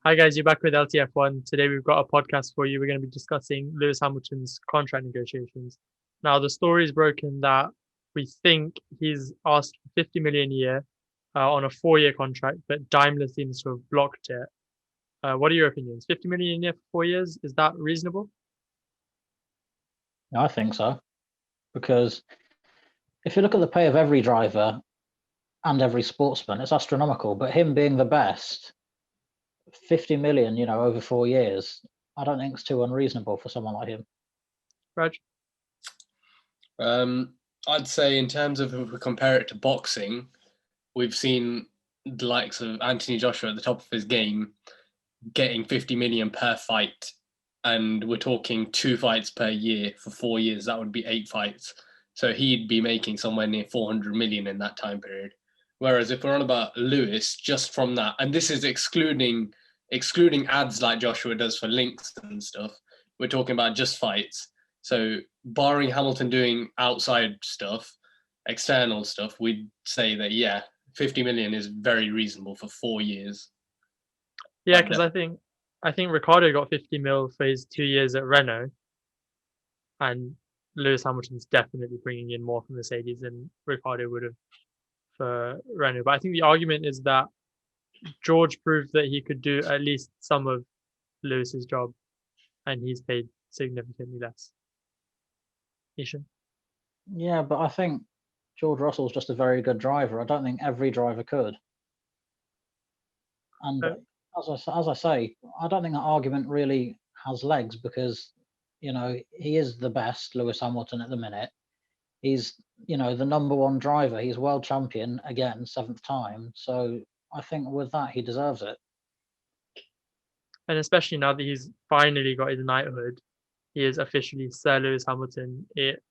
Hi guys, you're back with LTF1. Today we've got a podcast for you. We're going to be discussing Lewis Hamilton's contract negotiations. Now the story is broken that we think he's asked for 50 million a year on a 4-year contract, but Daimler seems to have blocked it. What are your opinions? 50 million a year for 4 years, is that reasonable? I think so, because if you look at the pay of every driver and every sportsman, it's astronomical. But him being the best, 50 million, over 4 years, I don't think it's too unreasonable for someone like him. Raj? I'd say in terms of if we compare it to boxing, we've seen the likes of Anthony Joshua at the top of his game getting 50 million per fight, and we're talking 2 fights per year for 4 years. That would be 8 fights. So he'd be making somewhere near 400 million in that time period. Whereas if we're on about Lewis, just from that, and this is excluding ads like Joshua does for links and stuff, we're talking about just fights. So barring Hamilton doing outside stuff, external stuff, we'd say that, yeah, 50 million is very reasonable for 4 years. Yeah, because I think Ricardo got 50 mil for his 2 years at Renault, and Lewis Hamilton's definitely bringing in more from Mercedes than Ricardo would have for Renault. But I think the argument is that George proved that he could do at least some of Lewis's job, and he's paid significantly less. Ishan? Yeah, but I think George Russell's just a very good driver. I don't think every driver could. And as I say, I don't think that argument really has legs because, he is the best, Lewis Hamilton, at the minute. He's, the number one driver. He's world champion again, 7th time. So I think with that, he deserves it. And especially now that he's finally got his knighthood, he is officially Sir Lewis Hamilton. It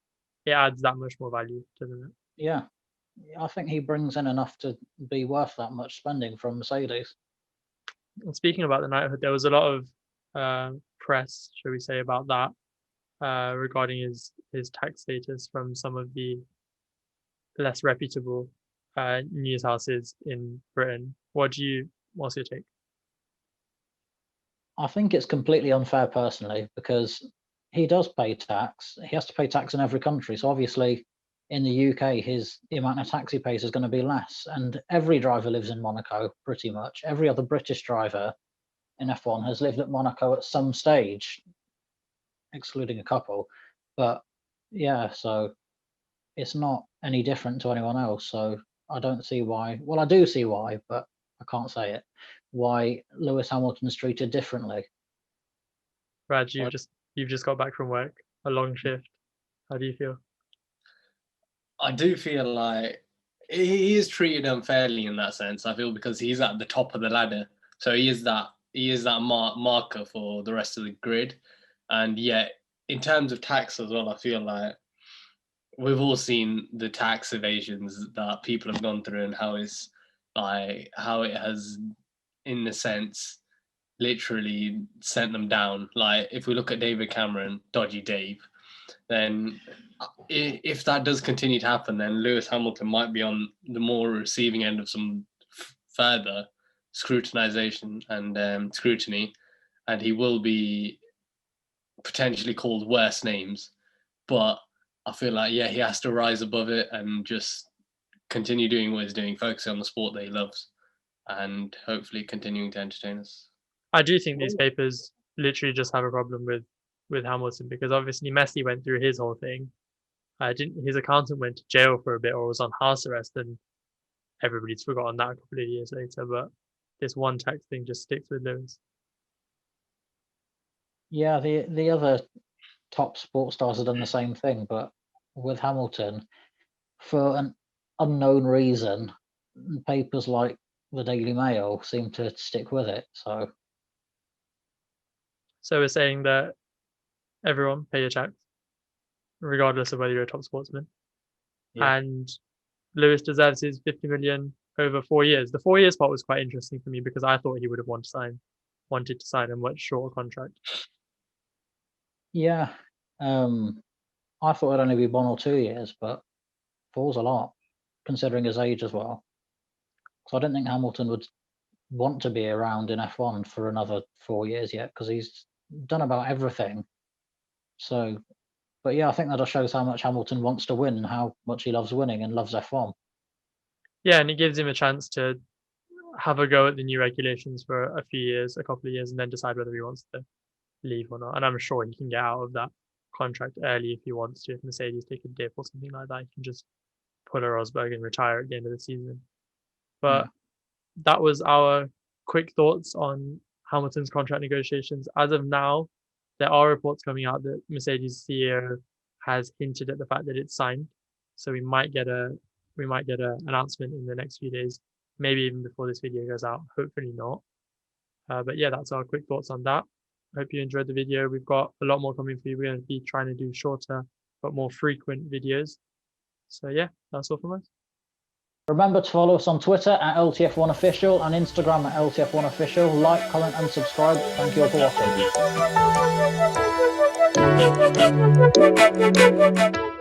adds that much more value, doesn't it? Yeah, I think he brings in enough to be worth that much spending from Mercedes. And speaking about the knighthood, there was a lot of press, shall we say, about that regarding his tax status from some of the less reputable news houses in Britain. What's your take? I think it's completely unfair personally because he does pay tax. He has to pay tax in every country. So obviously in the UK, the amount of tax he pays is going to be less. And every driver lives in Monaco, pretty much. Every other British driver in F1 has lived at Monaco at some stage, excluding a couple. But yeah, so it's not any different to anyone else. So I don't see why. Well, I do see why, but I can't say it. Why Lewis Hamilton is treated differently. Raj, you've just got back from work, a long shift. How do you feel? I do feel like he is treated unfairly in that sense. I feel because he's at the top of the ladder, so he is that marker for the rest of the grid. And yet, in terms of tax as well, I feel like we've all seen the tax evasions that people have gone through and how it has, in a sense, literally sent them down. Like if we look at David Cameron, Dodgy Dave, then if that does continue to happen, then Lewis Hamilton might be on the more receiving end of some further scrutinization and scrutiny, and he will be potentially called worse names. But I feel like, yeah, he has to rise above it and just continue doing what he's doing, focusing on the sport that he loves, and hopefully continuing to entertain us. I do think these papers literally just have a problem with Hamilton because obviously Messi went through his whole thing. His accountant went to jail for a bit or was on house arrest, and everybody's forgotten that a couple of years later. But this one tax thing just sticks with Lewis. Yeah, the other top sports stars have done the same thing, but with Hamilton, for an unknown reason, papers like the Daily Mail seem to stick with it. So we're saying that everyone pay your tax, regardless of whether you're a top sportsman. yeah. And Lewis deserves his 50 million over 4 years. The 4 years part was quite interesting for me because I thought he would have wanted to sign a much shorter contract. Yeah, I thought it'd only be 1 or 2 years, but 4's a lot, considering his age as well. So I didn't think Hamilton would want to be around in F1 for another 4 years yet, because he's done about everything. So, but yeah, I think that just shows how much Hamilton wants to win and how much he loves winning and loves F1. Yeah, and it gives him a chance to have a go at the new regulations for a couple of years, and then decide whether he wants to leave or not. And I'm sure he can get out of that contract early if he wants to. If Mercedes take a dip or something like that, he can just pull a Rosberg and retire at the end of the season. But that was our quick thoughts on Hamilton's contract negotiations. As of now, there are reports coming out that Mercedes CEO has hinted at the fact that it's signed. So we might get an announcement in the next few days, maybe even before this video goes out. Hopefully not. But yeah, that's our quick thoughts on that. Hope you enjoyed the video. We've got a lot more coming for you. We're going to be trying to do shorter but more frequent videos. So yeah, that's all from us. Remember to follow us on Twitter at LTF1Official and Instagram at LTF1Official. Like, comment and subscribe. Thank you all for watching.